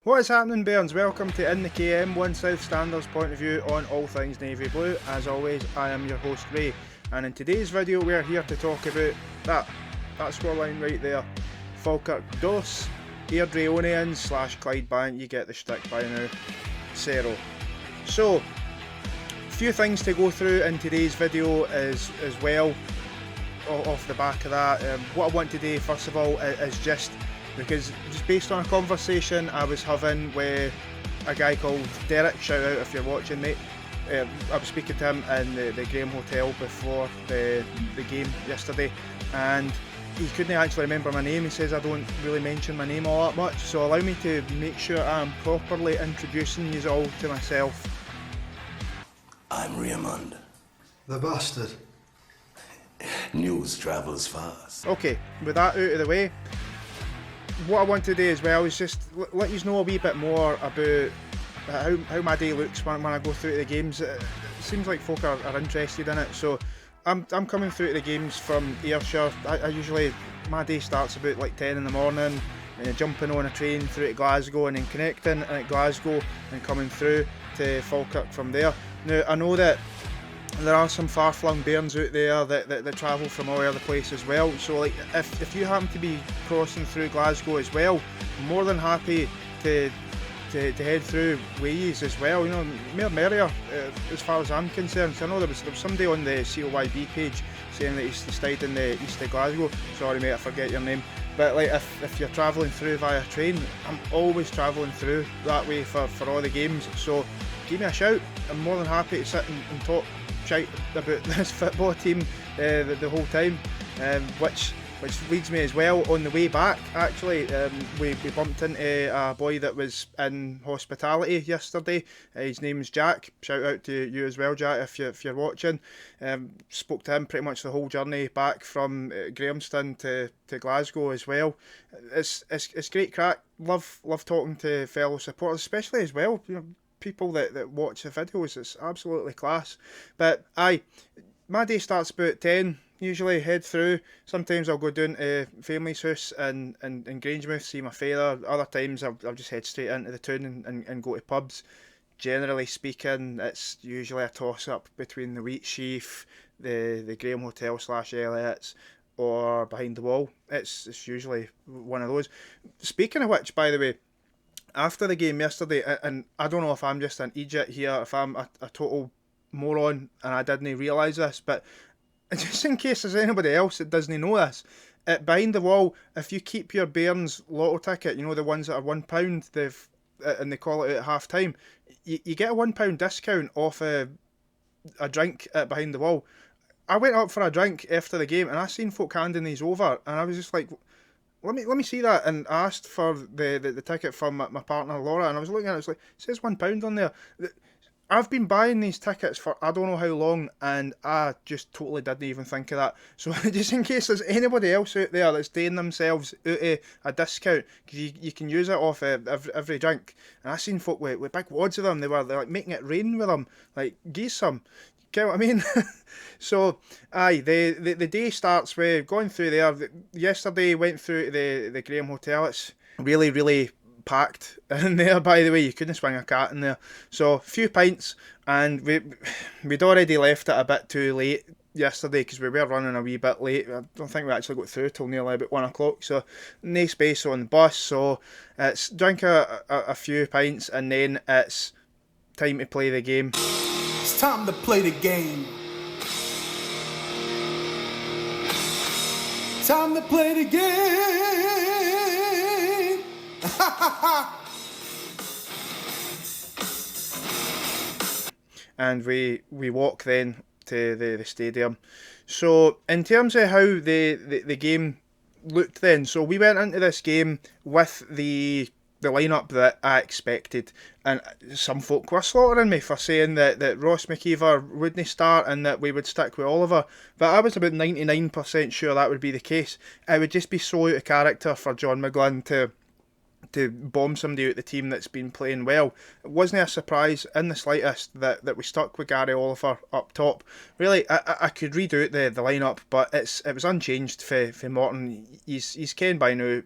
What is happening, Bairns? Welcome to In the KM, One South Standards point of view on all things navy blue. As always, I am your host Ray, and in today's video we are here to talk about that scoreline right there. Falkirk dos, Airdrie'S / Clydebank, you get the shtick by now, 0. So, a few things to go through in today's video as well, off the back of that. What I want to do first of all is just based on a conversation I was having with a guy called Derek, shout out if you're watching, mate. I was speaking to him in the Graham Hotel before the game yesterday, and he couldn't actually remember my name. He says I don't really mention my name all that much, so allow me to make sure I'm properly introducing you all to myself. I'm Raymond. The bastard. News travels fast. Okay, with that out of the way, what I want to do as well is just let you know a wee bit more about how my day looks when I go through the games. It seems like folk are interested in it, so I'm coming through the games from Ayrshire. I usually, my day starts about like 10 in the morning, jumping on a train through to Glasgow and then connecting at Glasgow and coming through to Falkirk from there. Now I know that there are some far-flung bairns out there that travel from all over the place as well, so like if you happen to be crossing through Glasgow as well, I'm more than happy to head through ways as well. You know, more merrier as far as I'm concerned. So I know there was somebody on the COYB page saying that he's stayed in the east of Glasgow. Sorry mate, I forget your name. But like if you're travelling through via train, I'm always travelling through that way for all the games, so give me a shout. I'm more than happy to sit and talk shite about this football team the whole time, which leads me as well on the way back. Actually, we bumped into a boy that was in hospitality yesterday. His name's Jack. Shout out to you as well, Jack, if you're watching. Spoke to him pretty much the whole journey back from Grahamston to Glasgow as well. It's great crack. Love talking to fellow supporters, especially as well, you know, people that watch the videos. It's absolutely class. But aye, my day starts about 10, usually head through. Sometimes I'll go down to family's house in Grangemouth, see my father. Other times I'll just head straight into the town and go to pubs. Generally speaking, it's usually a toss up between the Wheat Sheaf, the Graham Hotel / Elliott's, or Behind the Wall. It's usually one of those. Speaking of which, by the way, after the game yesterday, and I don't know if I'm just an idiot here, if I'm a total moron and I didn't realise this, but just in case there's anybody else that doesn't know this, at Behind the Wall, if you keep your Bairns lotto ticket, you know, the ones that are £1, and they call it out at half time, you get a £1 discount off a drink at Behind the Wall. I went up for a drink after the game and I seen folk handing these over, and I was just like, let me see that, and I asked for the ticket from my partner Laura, and I was looking at it, it's like, it says £1 on there. I've been buying these tickets for I don't know how long, and I just totally didn't even think of that. So just in case there's anybody else out there that's doing themselves out of a discount, because you can use it off every drink, and I seen folk with big wads of them, they're like making it rain with them, like geese some. Get what I mean? So, aye, the day starts with going through there. Yesterday went through to the Graham Hotel. It's really, really packed in there, by the way. You couldn't swing a cat in there. So, a few pints, and we'd already left it a bit too late yesterday because we were running a wee bit late. I don't think we actually got through till nearly about 1 o'clock, so no space on the bus. So, it's drink a few pints, and then it's time to play the game. It's time to play the game. Time to play the game. And we walk then to the stadium. So in terms of how the game looked then, so we went into this game with the lineup that I expected, and some folk were slaughtering me for saying that Ross McKeever wouldn't start and that we would stick with Oliver, but I was about 99% sure that would be the case. It would just be so out of character for John McGlynn to bomb somebody out the team that's been playing well. It wasn't a surprise in the slightest that we stuck with Gary Oliver up top. Really, I could read out the lineup, but it was unchanged for Morton. He's ken by now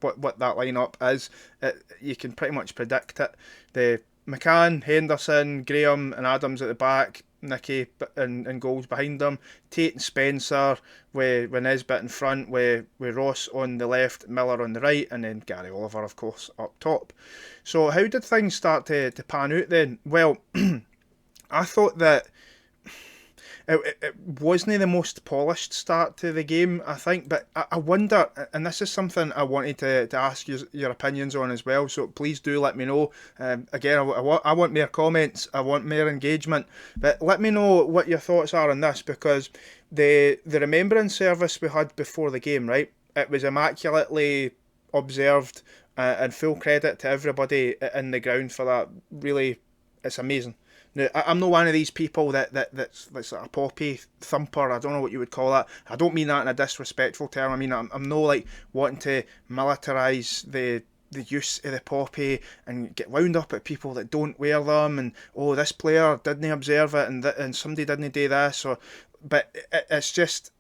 what that lineup is. You can pretty much predict it. The McCann, Henderson, Graham and Adams at the back, Nicky and goals behind them, Tate and Spencer with Nisbet in front, with Ross on the left, Miller on the right, and then Gary Oliver, of course, up top. So how did things start to pan out then? Well, I thought that it wasn't the most polished start to the game, I think, but I wonder, and this is something I wanted to ask you your opinions on as well, so please do let me know. Again, I want more comments, I want more engagement, but let me know what your thoughts are on this, because the remembrance service we had before the game, right, it was immaculately observed, and full credit to everybody in the ground for that. Really, it's amazing. Now, I'm not one of these people that's like a poppy thumper. I don't know what you would call that. I don't mean that in a disrespectful term. I mean, I'm not like wanting to militarise the use of the poppy and get wound up at people that don't wear them, and oh, this player didn't observe it, and somebody didn't do this. But it's just,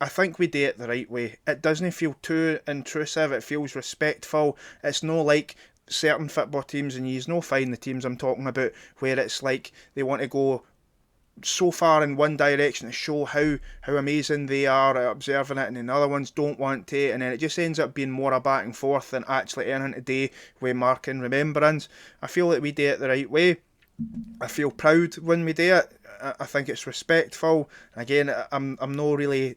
I think we do it the right way. It doesn't feel too intrusive. It feels respectful. It's no like certain football teams, and you know fine the teams I'm talking about, where it's like they want to go so far in one direction to show how amazing they are at observing it, and then the other ones don't want to, and then it just ends up being more a back and forth than actually anything to do with marking remembrance. I feel like we do it the right way. I feel proud when we do it. I think it's respectful. Again, I'm not really,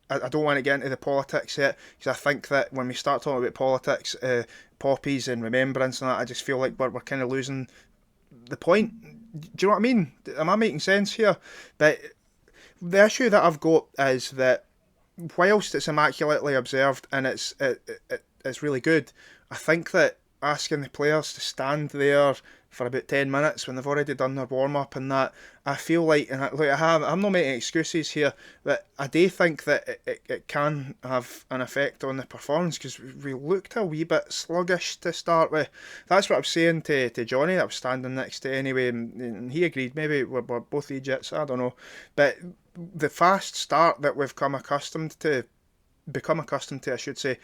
I don't want to get into the politics yet, because I think that when we start talking about politics, poppies and remembrance and that, I just feel like we're kind of losing the point. Do you know what I mean? Am I making sense here? But the issue that I've got is that whilst it's immaculately observed and it's really good, I think that asking the players to stand there for about 10 minutes when they've already done their warm-up and that, I feel like, and I'm not making excuses here, but I do think that it can have an effect on the performance, because we looked a wee bit sluggish to start with. That's what I was saying to Johnny that I was standing next to anyway, and he agreed. Maybe we're both idiots, I don't know. But the fast start that we've become accustomed to, I should say,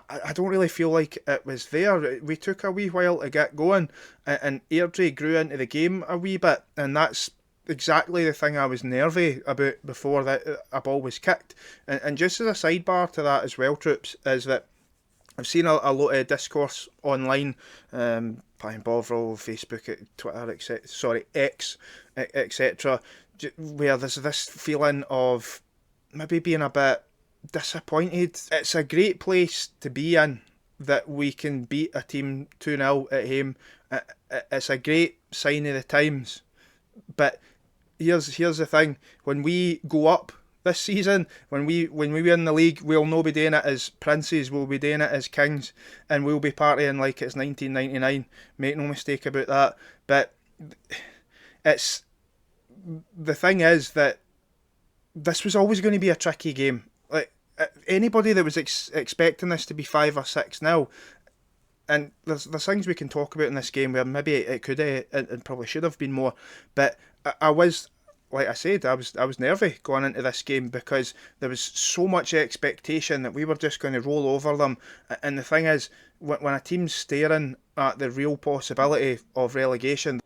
I don't really feel like it was there. We took a wee while to get going, and Airdrie grew into the game a wee bit, and that's exactly the thing I was nervy about before that a ball was kicked. And just as a sidebar to that as well, troops, is that I've seen a lot of discourse online, playing Bovril, Facebook, Twitter, X, etc., where there's this feeling of maybe being a bit disappointed. It's a great place to be in, that we can beat a team 2-0 at home. It's a great sign of the times. But here's the thing: when we go up this season, when we win the league, we'll not be doing it as princes, we'll be doing it as kings, and we'll be partying like it's 1999. Make no mistake about that. But it's, the thing is that this was always going to be a tricky game. Like, anybody that was expecting this to be 5 or 6-0, and there's things we can talk about in this game where maybe it could and probably should have been more, but I was, like I said, I was nervy going into this game, because there was so much expectation that we were just going to roll over them. And the thing is, when a team's staring at the real possibility of relegation,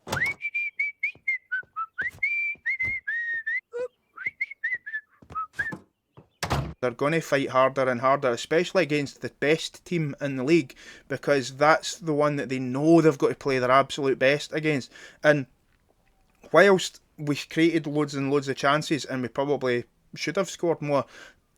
they're going to fight harder and harder, especially against the best team in the league, because that's the one that they know they've got to play their absolute best against. And whilst we created loads and loads of chances, and we probably should have scored more,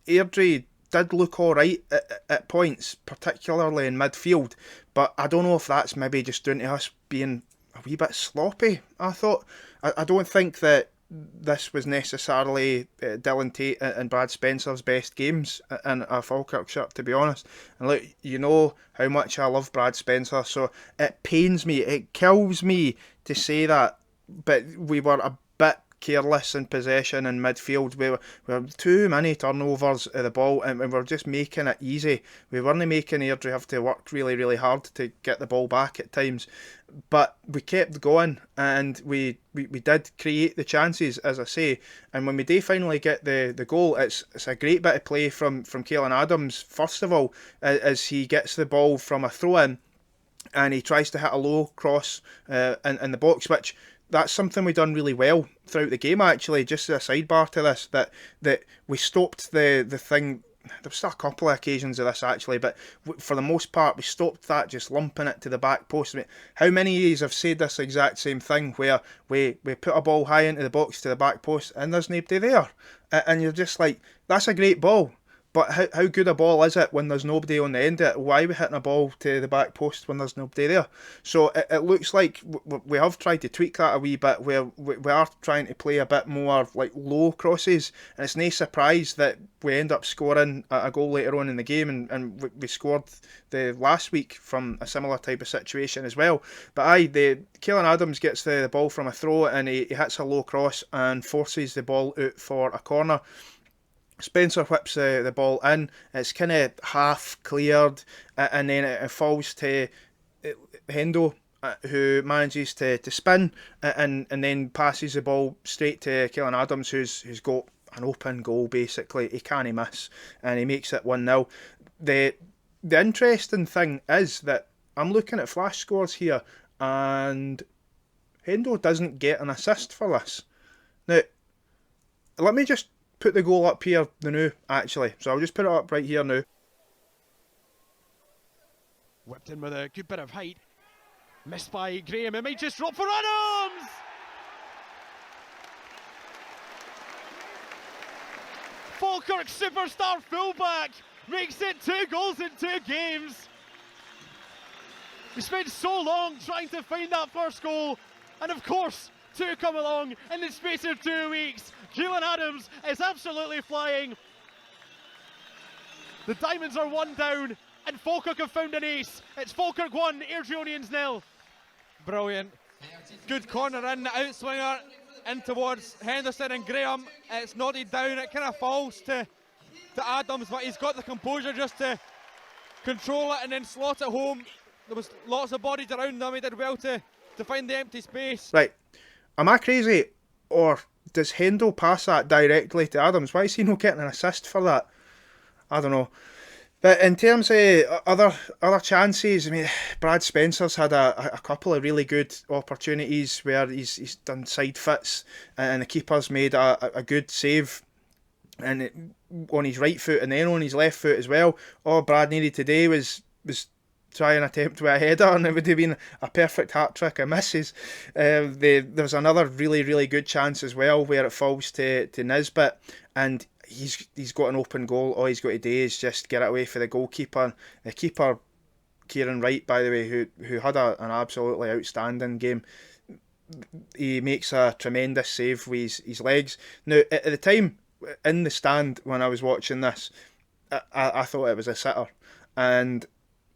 Airdrie did look alright at points, particularly in midfield, but I don't know if that's maybe just down to us being a wee bit sloppy. I thought, I don't think that this was necessarily Dylan Tate and Brad Spencer's best games in a Falkirk shirt, to be honest. And look, you know how much I love Brad Spencer, so it pains me, it kills me to say that, but we were a bit careless in possession in midfield. We were too many turnovers of the ball, and we were just making it easy. We weren't making Airdrie have to work really, really hard to get the ball back at times. But we kept going, and we did create the chances, as I say. And when we do finally get the goal, it's a great bit of play from Caelan Adams, first of all, as he gets the ball from a throw-in, and he tries to hit a low cross in the box, which that's something we done really well throughout the game, actually. Just as a sidebar to this, that we stopped the thing. There was a couple of occasions of this, actually, but for the most part we stopped that just lumping it to the back post. I mean, how many of you have said this exact same thing, where we put a ball high into the box to the back post and there's nobody there, and you're just like, that's a great ball, but how good a ball is it when there's nobody on the end of it? Why are we hitting a ball to the back post when there's nobody there? So it looks like we have tried to tweak that a wee bit, where we are trying to play a bit more like low crosses, and it's no surprise that we end up scoring a goal later on in the game, and we scored the last week from a similar type of situation as well. But Caelan Adams gets the ball from a throw, and he hits a low cross and forces the ball out for a corner. Spencer whips the ball in. It's kind of half cleared, and then it falls to Hendo, who manages to spin and then passes the ball straight to Caelan Adams, who's got an open goal basically. He can't miss, and he makes it 1-0. The interesting thing is that I'm looking at flash scores here, and Hendo doesn't get an assist for this. Now, let me just put the goal up here now, actually. So I'll just put it up right here now. Whipped in with a good bit of height. Missed by Graham. It might just drop for Adams! Falkirk superstar fullback makes it 2 goals in 2 games. We spent so long trying to find that first goal, and of course, 2 come along in the space of 2 weeks. Caelan Adams is absolutely flying. The Diamonds are 1 down, and Falkirk have found an ace. It's Falkirk 1, Airdrie'S 0. Brilliant. Good corner in, the outswinger in towards Henderson and Graham. It's nodded down, it kind of falls to Adams, but he's got the composure just to control it and then slot it home. There was lots of bodies around them. He did well to find the empty space. Right. Am I crazy, or does Hendo pass that directly to Adams? Why is he not getting an assist for that? I don't know. But in terms of other chances, I mean, Brad Spencer's had a couple of really good opportunities where he's done side fits, and the keeper's made a good save, and on his right foot and then on his left foot as well. All Brad needed today was try and attempt with a header, and it would have been a perfect hat-trick of misses. There's another really, really good chance as well where it falls to Nisbet, and he's got an open goal. All he's got to do is just get it away for the goalkeeper. The keeper, Kieran Wright, by the way, who had an absolutely outstanding game, he makes a tremendous save with his legs. Now, at the time, in the stand when I was watching this, I thought it was a sitter, and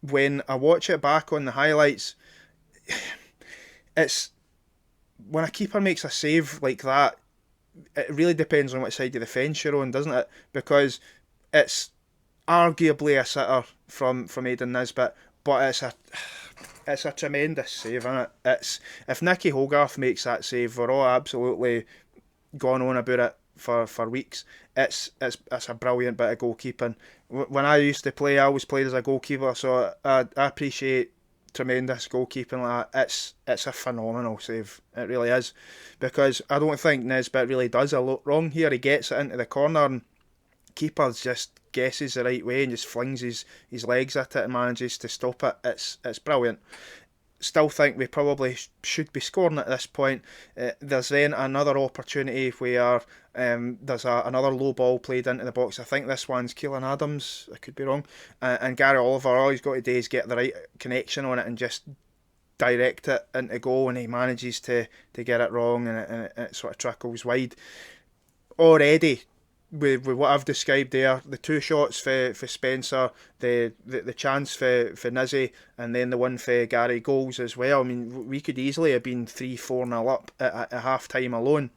when I watch it back on the highlights, it's when a keeper makes a save like that, it really depends on which side of the fence you're on, doesn't it? Because it's arguably a sitter from Aidan Nisbet, but it's a tremendous save, isn't it? It's, if Nicky Hogarth makes that save, we're all absolutely gone on about it for weeks. It's a brilliant bit of goalkeeping. When I used to play, I always played as a goalkeeper, so I appreciate tremendous goalkeeping like that. It's a phenomenal save, it really is, because I don't think Nisbet really does a lot wrong here. He gets it into the corner, and keeper just guesses the right way and just flings his legs at it and manages to stop it. It's brilliant. Still think we probably should be scoring at this point. There's then another opportunity where there's another low ball played into the box. I think this one's Caelan Adams, I could be wrong, and Gary Oliver, all he's got to do is get the right connection on it and just direct it into goal, and he manages to get it wrong, and it sort of trickles wide. Already, with what I've described there, the 2 shots for Spencer, the chance for Nizzy, and then the one for Gary goals as well. I mean, we could easily have been 3-4-0 up at half time alone.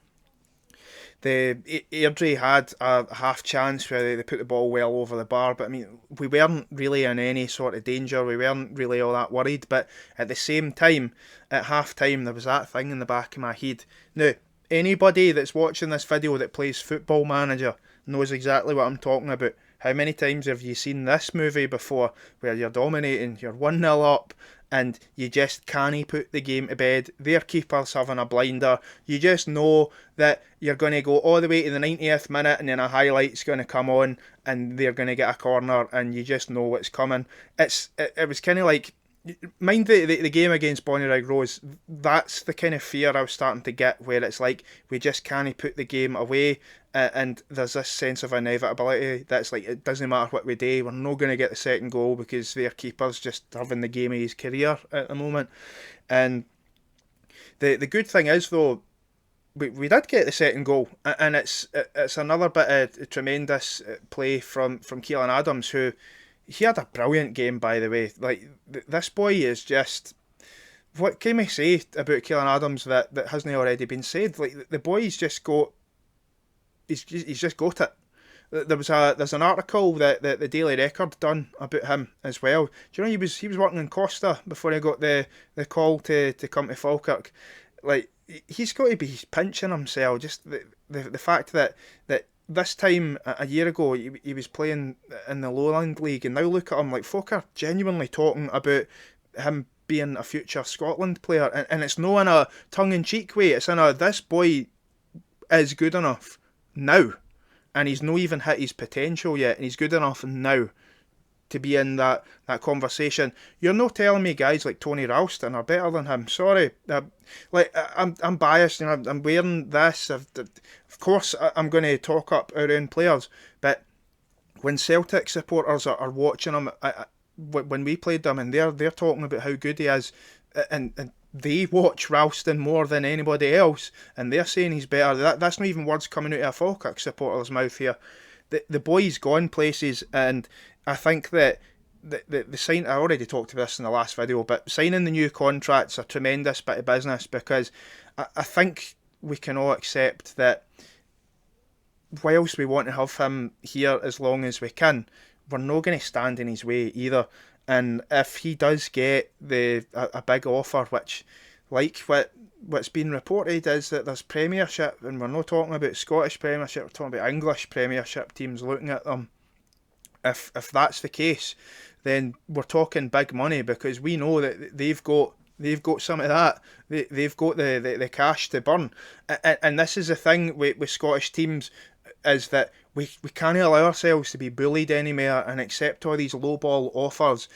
Airdrie had a half chance where they put the ball well over the bar, but I mean, we weren't really in any sort of danger. We weren't really all that worried. But at the same time, at half time, there was that thing in the back of my head. Now, anybody that's watching this video that plays Football Manager knows exactly what I'm talking about. How many times have you seen this movie before where you're dominating, you're 1-0 up, and you just can't put the game to bed? Their keeper's having a blinder. You just know that you're going to go all the way to the 90th minute and then a highlight's going to come on and they're going to get a corner and you just know what's coming. It was kind of like, mind the game against Bonnyrigg Rose, that's the kind of fear I was starting to get, where it's like we just can't put the game away, and there's this sense of inevitability that's like, it doesn't matter what we do, we're not going to get the second goal because their keeper's just having the game of his career at the moment. And the good thing is though, we did get the second goal, and it's another bit of tremendous play from Keelan Adams, who he had a brilliant game, by the way. Like, this boy is just... What can we say about Keelan Adams that hasn't already been said? Like, the boy's just got... He's just got it. There's an article that the Daily Record done about him as well. Do you know he was working in Costa before he got the call to come to Falkirk? Like, he's got to be pinching himself. Just the fact that this time a year ago he was playing in the Lowland League, and now look at him. Like, folk are genuinely talking about him being a future Scotland player, and it's not in a tongue-in-cheek way. It's in a, this boy is good enough now, and he's not even hit his potential yet, and he's good enough now to be in that conversation. You're not telling me guys like Tony Ralston are better than him. Sorry, I'm biased. You know, I'm wearing this. Of course, I'm going to talk up our own players, but when Celtic supporters are watching him, when we played them, and they're talking about how good he is, and they watch Ralston more than anybody else, and they're saying he's better. That's not even words coming out of a Falkirk supporter's mouth here. The boy's gone places, and I think that the sign, I already talked about this in the last video, but signing the new contract's a tremendous bit of business, because I think we can all accept that whilst we want to have him here as long as we can, we're not going to stand in his way either. And if he does get a big offer, which, like what's been reported, is that there's Premiership, and we're not talking about Scottish Premiership, we're talking about English Premiership teams looking at them. If that's the case, then we're talking big money, because we know that they've got some of that. They've got the cash to burn. And this is the thing with Scottish teams, is that we can't allow ourselves to be bullied anymore and accept all these lowball offers.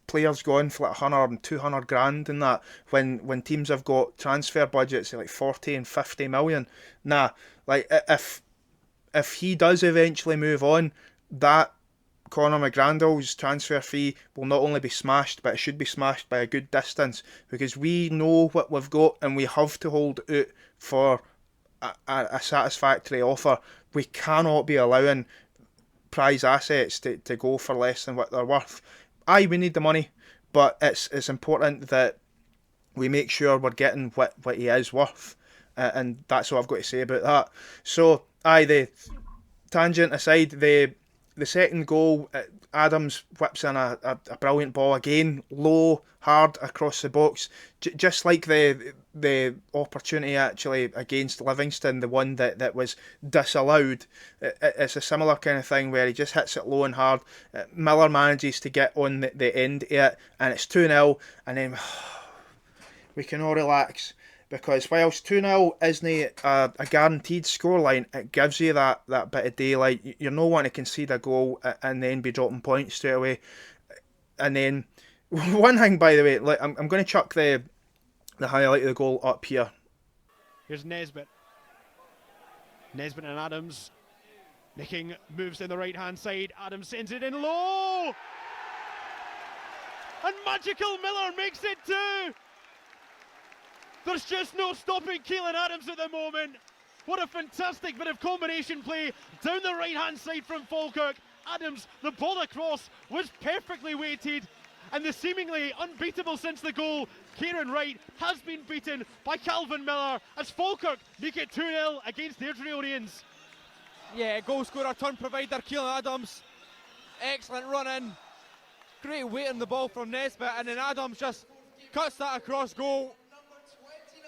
Players going for like 100 and 200 grand and that, when teams have got transfer budgets of like 40 and 50 million. Nah, like, if he does eventually move on, that Conor McGrandle's transfer fee will not only be smashed, but it should be smashed by a good distance, because we know what we've got and we have to hold out for a satisfactory offer. We cannot be allowing prize assets to go for less than what they're worth. Aye, we need the money, but it's important that we make sure we're getting what he is worth, and that's what I've got to say about that. So, aye, the tangent aside, the second goal, Adams whips in a brilliant ball again, low, hard across the box, just like the opportunity actually against Livingston, the one that was disallowed. It's a similar kind of thing where he just hits it low and hard. Miller manages to get on the end of it, and it's 2-0, and then we can all relax. Because whilst 2-0 isn't a guaranteed scoreline, it gives you that bit of daylight. You're not wanting to concede a goal and then be dropping points straight away. And then, one thing, by the way, like, I'm going to chuck the highlight of the goal up here. Here's Nesbitt. Nesbitt and Adams. Nicking moves in the right-hand side. Adams sends it in low. And Magical Miller makes it 2. There's just no stopping Keelan Adams at the moment. What a fantastic bit of combination play down the right-hand side from Falkirk. Adams, the ball across, was perfectly weighted, and the seemingly unbeatable since the goal, Kieran Wright, has been beaten by Calvin Miller as Falkirk make it 2-0 against the Airdrie'S. Yeah, goal scorer, turn provider, Keelan Adams. Excellent run in. Great weight on the ball from Nesbitt, and then Adams just cuts that across goal.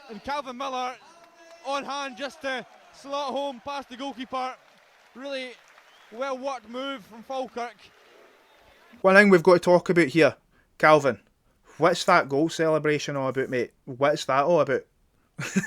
And Calvin Miller on hand just to slot home past the goalkeeper. Really well worked move from Falkirk. One thing we've got to talk about here, Calvin. What's that goal celebration all about, mate? What's that all about?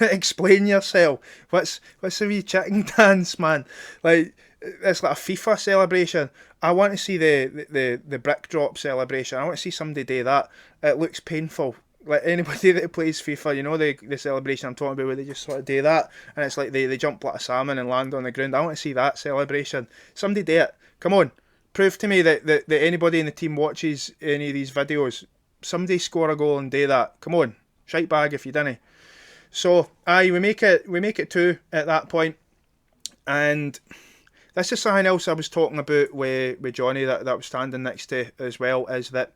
Explain yourself. What's the wee chicken dance, man? Like, it's like a FIFA celebration. I want to see the brick drop celebration. I want to see somebody do that. It looks painful. Like anybody that plays FIFA, you know the celebration I'm talking about, where they just sort of do that, and it's like they jump like a salmon and land on the ground. I want to see that celebration. Somebody do it. Come on, prove to me that anybody in the team watches any of these videos. Somebody score a goal and do that. Come on, shite bag if you didn't. So we make it 2 at that point, and this is something else I was talking about with Johnny that I was standing next to as well, is that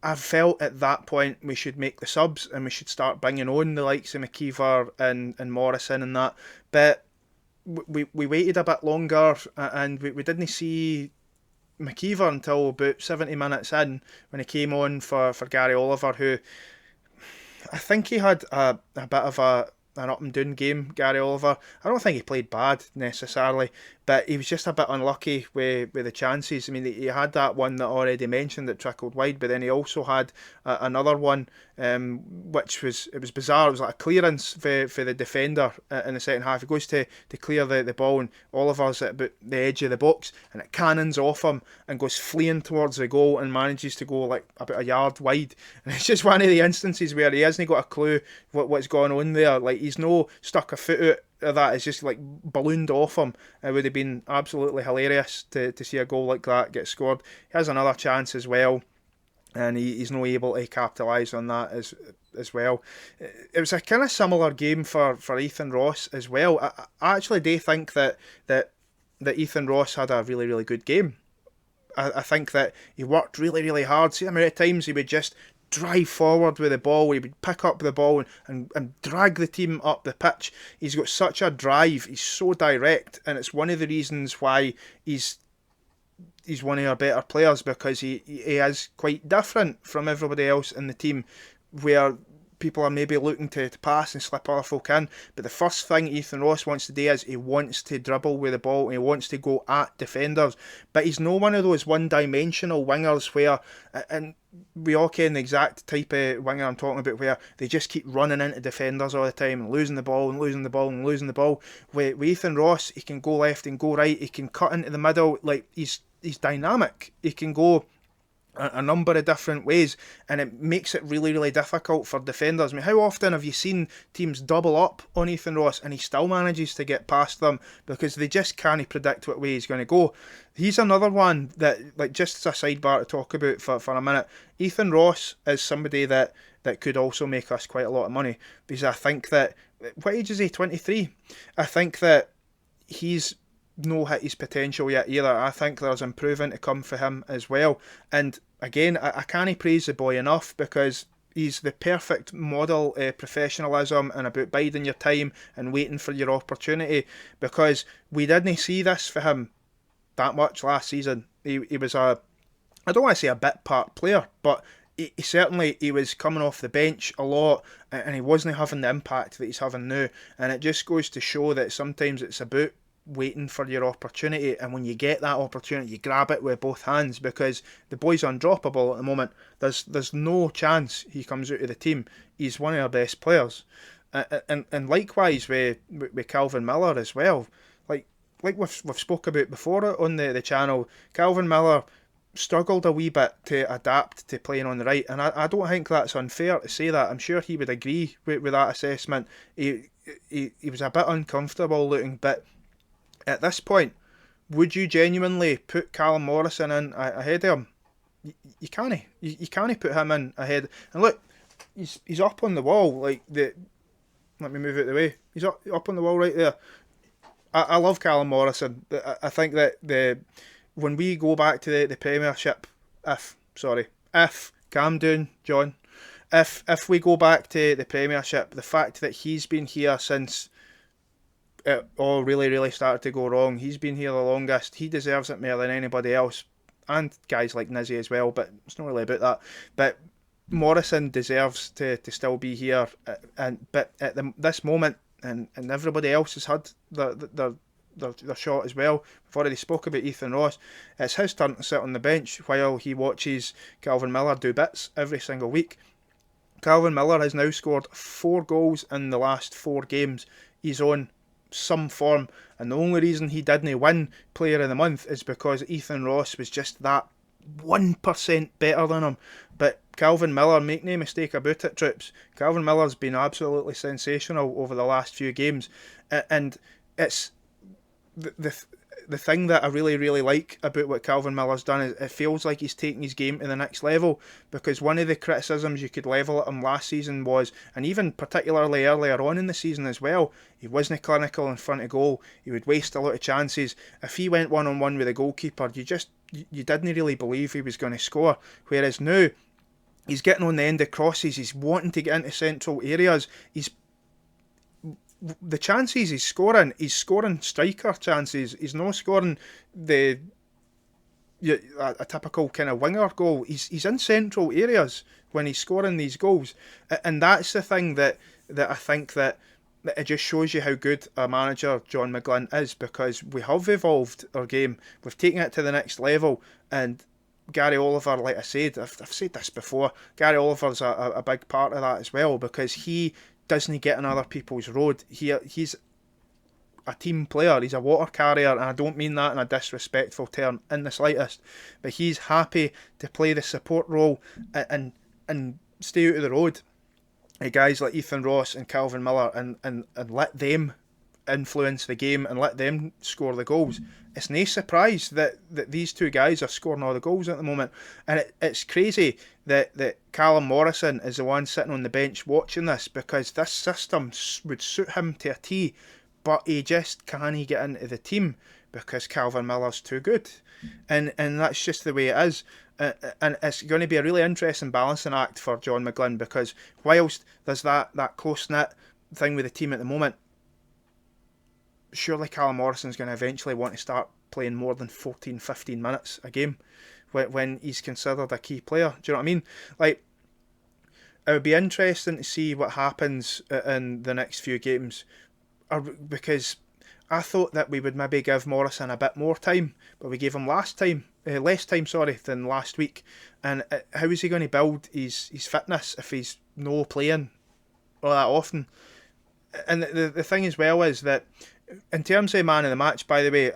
I felt at that point we should make the subs and we should start bringing on the likes of McKeever and Morrison and that. But we waited a bit longer, and we didn't see McKeever until about 70 minutes in, when he came on for Gary Oliver, who I think he had a bit of an up and down game, Gary Oliver. I don't think he played bad necessarily, but he was just a bit unlucky with the chances. I mean, he had that one that I already mentioned that trickled wide, but then he also had another one, which was bizarre. It was like a clearance for the defender in the second half. He goes to clear the ball, and Oliver's at about the edge of the box, and it cannons off him and goes fleeing towards the goal and manages to go like about a yard wide. And it's just one of the instances where he hasn't got a clue what's going on there. Like, he's no stuck a foot out of that. It's just like ballooned off him. It would have been absolutely hilarious to see a goal like that get scored. He has another chance as well, and he's not able to capitalise on that as well. It was a kind of similar game for Ethan Ross as well. I actually do think that Ethan Ross had a really, really good game. I think that he worked really, really hard. See how many times he would just drive forward with the ball, he would pick up the ball and drag the team up the pitch. He's got such a drive, he's so direct, and it's one of the reasons why he's one of our better players, because he is quite different from everybody else in the team, where people are maybe looking to pass and slip other folk in. But the first thing Ethan Ross wants to do is he wants to dribble with the ball and he wants to go at defenders. But he's no one of those one-dimensional wingers where, and we all ken the exact type of winger I'm talking about, where they just keep running into defenders all the time and losing the ball and losing the ball and losing the ball. With Ethan Ross, he can go left and go right, he can cut into the middle. Like, he's dynamic. He can go a number of different ways, and it makes it really, really difficult for defenders. I mean, how often have you seen teams double up on Ethan Ross and he still manages to get past them because they just can't predict what way he's going to go? He's another one that, like, just as a sidebar to talk about for a minute, Ethan Ross is somebody that could also make us quite a lot of money, because I think that, what age is he, 23? I think that he's no hit his potential yet either. I think there's improving to come for him as well. And again, I can't praise the boy enough, because he's the perfect model of professionalism and about biding your time and waiting for your opportunity, because we didn't see this for him that much last season. He was I don't want to say a bit part player, but he certainly was coming off the bench a lot, and he wasn't having the impact that he's having now. And it just goes to show that sometimes it's about waiting for your opportunity, and when you get that opportunity, you grab it with both hands, because the boy's undroppable at the moment. There's no chance he comes out of the team. He's one of our best players, and likewise with Calvin Miller as well. Like we've spoke about before on the channel, Calvin Miller struggled a wee bit to adapt to playing on the right, and I don't think that's unfair to say that. I'm sure he would agree with that assessment. He was a bit uncomfortable looking, but at this point, would you genuinely put Callum Morrison in ahead of him? You can't. You can't put him in ahead. And look, he's up on the wall. Like, let me move it the way. He's up on the wall right there. I love Callum Morrison. I think that when we go back to the Premiership, if calm down, John. If we go back to the Premiership, the fact that he's been here since it all really started to go wrong, he's been here the longest, he deserves it more than anybody else, and guys like Nizzy as well, but it's not really about that. But Morrison deserves to still be here, but at this moment, and everybody else has had their shot as well. We've already spoke about Ethan Ross. It's his turn to sit on the bench while he watches Calvin Miller do bits every single week. Calvin Miller has now scored 4 goals in the last 4 games. He's on some form, and the only reason he didn't win Player of the Month is because Ethan Ross was just that 1% better than him. But Calvin Miller, make no mistake about it, troops, Calvin Miller's been absolutely sensational over the last few games, and it's the thing that I really like about what Calvin Miller's done is it feels like he's taking his game to the next level, because one of the criticisms you could level at him last season was, and even particularly earlier on in the season as well, he wasn't clinical in front of goal, he would waste a lot of chances. If he went one-on-one with a goalkeeper, you didn't really believe he was going to score, whereas now he's getting on the end of crosses, he's wanting to get into central areas, the chances he's scoring striker chances. He's not scoring a typical kind of winger goal. He's in central areas when he's scoring these goals, and that's the thing that I think that it just shows you how good a manager John McGlynn is, because we have evolved our game, we've taken it to the next level, and Gary Oliver, like I said, I've said this before, Gary Oliver's a big part of that as well, because he doesn't get in other people's road. He's a team player, he's a water carrier, and I don't mean that in a disrespectful term in the slightest, but he's happy to play the support role and stay out of the road. Guys like Ethan Ross and Calvin Miller, and let them influence the game and let them score the goals. It's no surprise that these two guys are scoring all the goals at the moment, and it's crazy that Callum Morrison is the one sitting on the bench watching this, because this system would suit him to a T, but he just can't get into the team because Calvin Miller's too good, and that's just the way it is. And it's going to be a really interesting balancing act for John McGlynn, because whilst there's that close-knit thing with the team at the moment, surely Callum Morrison's going to eventually want to start playing more than 14-15 minutes a game when he's considered a key player. Do you know what I mean? Like, it would be interesting to see what happens in the next few games, because I thought that we would maybe give Morrison a bit more time, but we gave him less time than last week. And how is he going to build his fitness if he's no playing all that often? And the thing as well is that in terms of man of the match, by the way,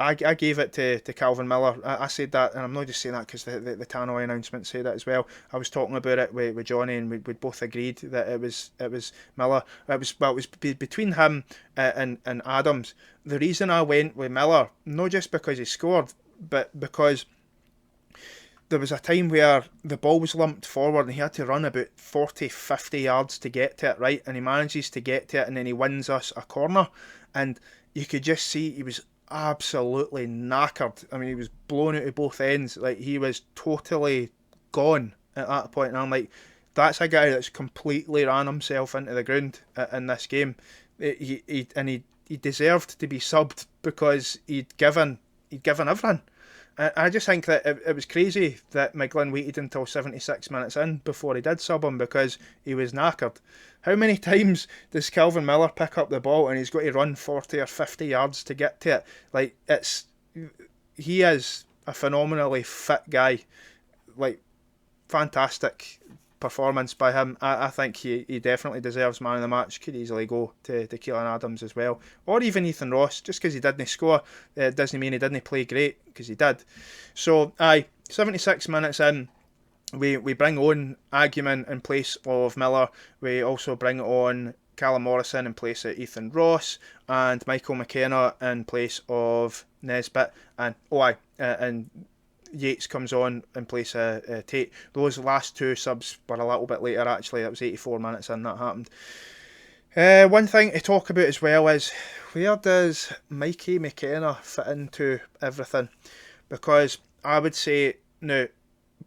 I gave it to Calvin Miller. I said that, and I'm not just saying that because the Tannoy announcement said it as well. I was talking about it with Johnny, and we both agreed that it was Miller. It was between him and Adams. The reason I went with Miller, not just because he scored, but because there was a time where the ball was lumped forward and he had to run about 40-50 yards to get to it, right? And he manages to get to it, and then he wins us a corner. And you could just see he was absolutely knackered. I mean, he was blown out of both ends. Like, he was totally gone at that point. And I'm like, that's a guy that's completely ran himself into the ground in this game. He deserved to be subbed because he'd given everything. I just think that it was crazy that McGlynn waited until 76 minutes in before he did sub him, because he was knackered. How many times does Calvin Miller pick up the ball and he's got to run 40 or 50 yards to get to it? Like, he is a phenomenally fit guy. Like, fantastic performance by him. I think he definitely deserves man of the match. Could easily go to Keelan Adams as well, or even Ethan Ross. Just because he didn't score doesn't mean he didn't play great, because he did. So 76 minutes in, we bring on Agyeman in place of Miller. We also bring on Callum Morrison in place of Ethan Ross, and Michael McKenna in place of Nesbitt, and Yates comes on in place of Tate. Those last two subs were a little bit later, actually. That was 84 minutes in that happened. One thing to talk about as well is, where does Mikey McKenna fit into everything? Because I would say, now,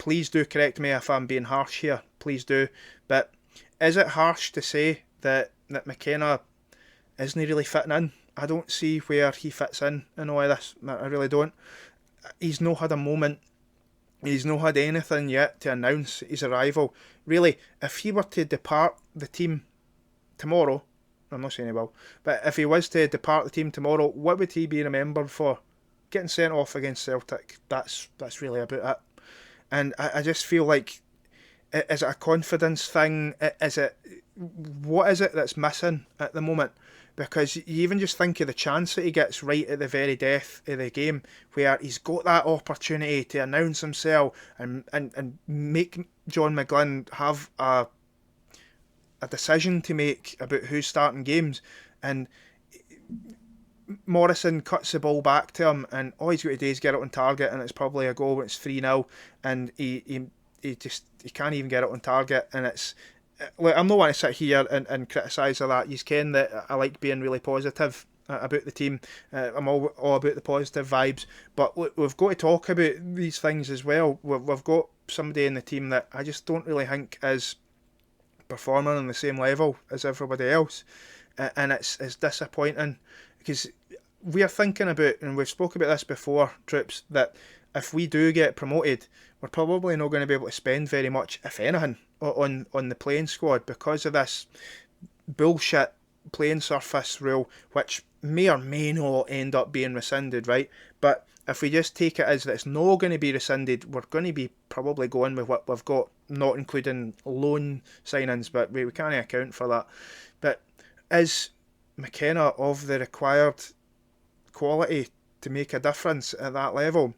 please do correct me if I'm being harsh here, please do, but is it harsh to say that McKenna isn't really fitting in? I don't see where he fits in all of this. I really don't. He's not had a moment. He's not had anything yet to announce his arrival. Really, if he were to depart the team tomorrow, I'm not saying he will, but if he was to depart the team tomorrow, what would he be remembered for? Getting sent off against Celtic. That's really about it. And I just feel like, is it a confidence thing? What is it that's missing at the moment? Because you even just think of the chance that he gets right at the very death of the game, where he's got that opportunity to announce himself and make John McGlynn have a decision to make about who's starting games, and Morrison cuts the ball back to him, and all he's got to do is get it on target, and it's probably a goal when it's 3-0, and he can't even get it on target, and it's. Like, I'm not want to sit here and criticise that. You ken that I like being really positive about the team. I'm all about the positive vibes. But look, we've got to talk about these things as well. We've got somebody in the team that I just don't really think is performing on the same level as everybody else. And it's disappointing, because we're thinking about, and we've spoken about this before, Troops, that if we do get promoted, we're probably not going to be able to spend very much, if anything, on the playing squad, because of this bullshit playing surface rule, which may or may not end up being rescinded, right? But if we just take it as that it's not going to be rescinded, we're going to be probably going with what we've got, not including loan signings, but we can't account for that. But is McKenna of the required quality to make a difference at that level?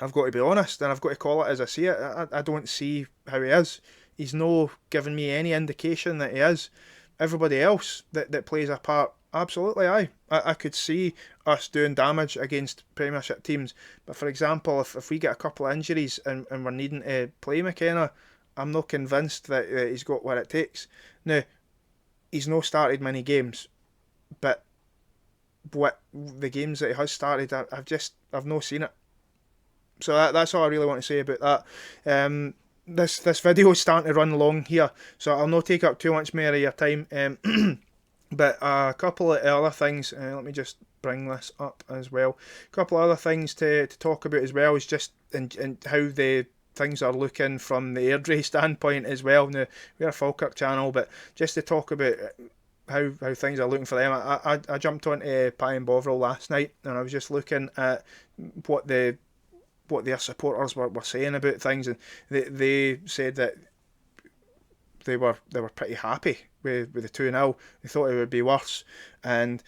I've got to be honest, and I've got to call it as I see it. I don't see how he is. He's no giving me any indication that he is. Everybody else that plays a part, absolutely aye. I could see us doing damage against Premiership teams. But for example, if we get a couple of injuries and we're needing to play McKenna, I'm not convinced that he's got what it takes. Now, he's not started many games, but what the games that he has started, I've not seen it. So that's all I really want to say about that. This video is starting to run long here, so I'll not take up too much more of your time. But a couple of other things, let me just bring this up as well. A couple of other things to talk about as well is just and how the things are looking from the Airdrie'S standpoint as well. Now, we're a Falkirk channel, but just to talk about how things are looking for them. I jumped onto Pie and Bovril last night, and I was just looking at what their supporters were saying about things, and they said that they were pretty happy with the 2-0. They thought it would be worse, and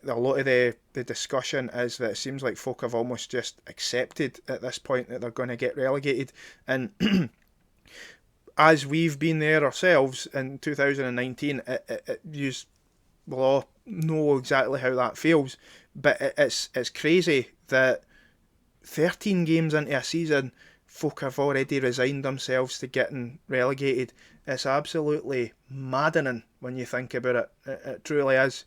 a lot of the discussion is that it seems like folk have almost just accepted at this point that they're going to get relegated. And as we've been there ourselves in 2019, you will all know exactly how that feels, but it's crazy that 13 games into a season, folk have already resigned themselves to getting relegated. It's absolutely maddening when you think about it. It truly is.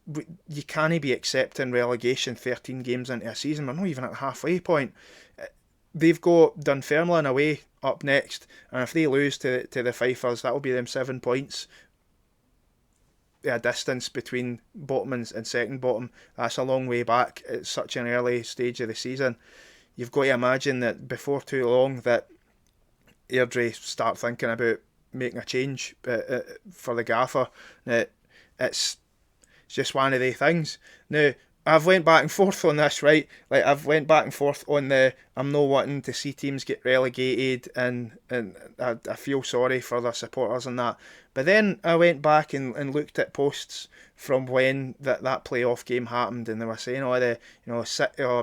You can't be accepting relegation 13 games into a season. We're not even at the halfway point. They've got Dunfermline away up next, and if they lose to the Fifers, that will be them 7 points. A distance between bottom and second bottom. That's a long way back at such an early stage of the season. You've got to imagine that before too long that Airdrie start thinking about making a change for the gaffer. It's just one of the things. Now, I've went back and forth on this, right? Like, I've went back and forth on I'm not wanting to see teams get relegated, and I feel sorry for their supporters and that. But then I went back and looked at posts from when that playoff game happened, and they were saying, I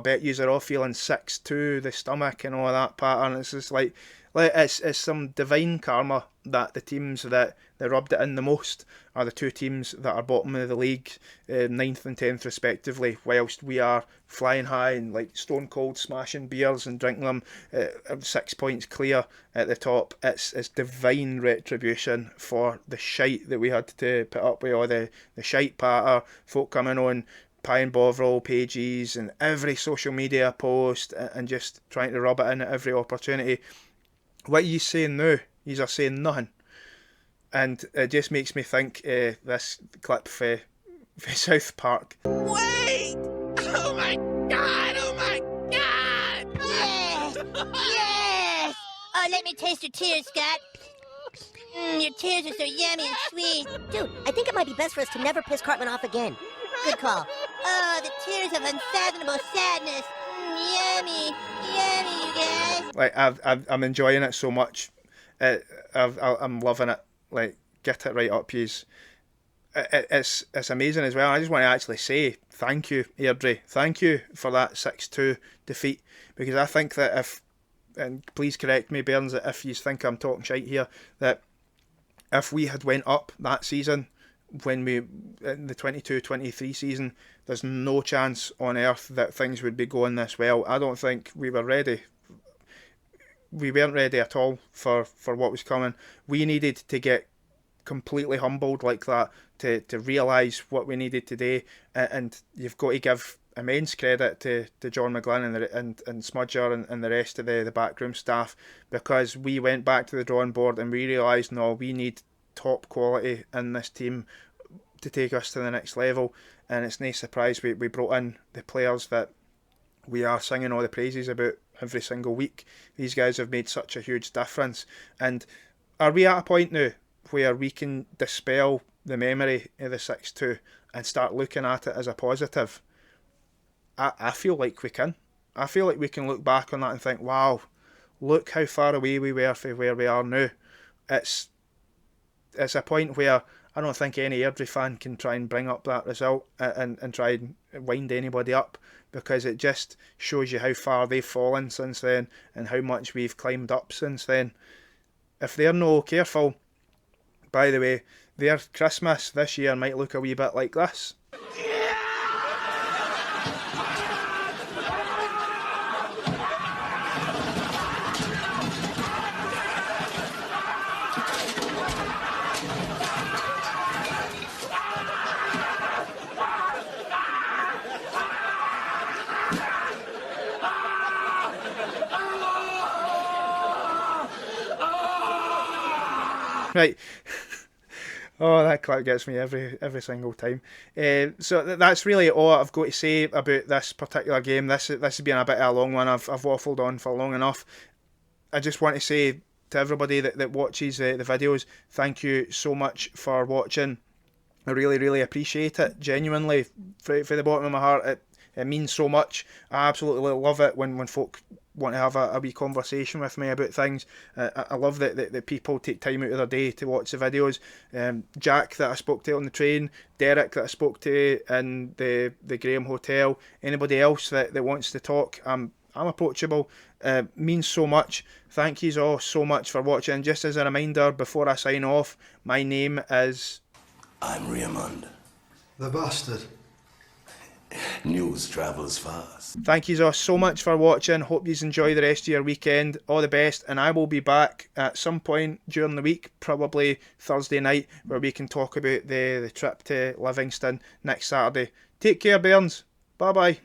bet you're all feeling 6-2 the stomach and all that pattern. It's just like it's some divine karma that the teams that rubbed it in the most are the two teams that are bottom of the league, 9th and 10th respectively, whilst we are flying high and like stone cold smashing beers and drinking them 6 points clear at the top. It's divine retribution for the shite that we had to put up with, all the shite patter, folk coming on Pie and Bovril pages and every social media post, and just trying to rub it in at every opportunity. What you saying now? Yous are saying nothing, and it just makes me think this clip for South Park. Wait! Oh my god! Oh my god! Yes! Yes! Oh, let me taste your tears, Scott. Your tears are so yummy and sweet. Dude, I think it might be best for us to never piss Cartman off again. Good call. Oh, the tears of unfathomable sadness. Yummy. Yummy, you guys. Like, I'm enjoying it so much. I'm loving it. Like, get it right up, yous. It's amazing as well. I just want to actually say thank you, Airdrie. Thank you for that 6-2 defeat, because I think that and please correct me, Bairns, that if you think I'm talking shite here, that if we had went up that season, when we in the 22-23 season, there's no chance on earth that things would be going this well. I don't think we were ready. We weren't ready at all for what was coming. We needed to get completely humbled like that to realise what we needed to do, and you've got to give immense credit to John McGlynn and Smudger and the rest of the backroom staff, because we went back to the drawing board and we realised, no, we need top quality in this team to take us to the next level. And it's no surprise we brought in the players that we are singing all the praises about every single week. These guys have made such a huge difference. And are we at a point now where we can dispel the memory of the 6-2 and start looking at it as a positive? I feel like we can. I feel like we can look back on that and think, wow, look how far away we were from where we are now. It's a point where I don't think any Airdrie fan can try and bring up that result and try and wind anybody up, because it just shows you how far they've fallen since then and how much we've climbed up since then. If they're no careful, by the way, their Christmas this year might look a wee bit like this. Right. Oh, that clip gets me every single time. So that's really all I've got to say about this particular game. This has been a bit of a long one. I've waffled on for long enough. I just want to say to everybody that watches the videos, thank you so much for watching. I really, really appreciate it. Genuinely, for the bottom of my heart, it means so much. I absolutely love it when folk want to have a wee conversation with me about things. I love that people take time out of their day to watch the videos. Jack that I spoke to on the train, Derek that I spoke to in the Graham Hotel, anybody else that wants to talk, I'm approachable. Means so much. Thank yous all so much for watching. Just as a reminder, before I sign off, my name is... I'm Raymond. The bastard. News travels fast. Thank you all so much for watching. Hope you enjoy the rest of your weekend. All the best, and I will be back at some point during the week, probably Thursday night, where we can talk about the trip to Livingston next Saturday. Take care, Bairns. Bye bye.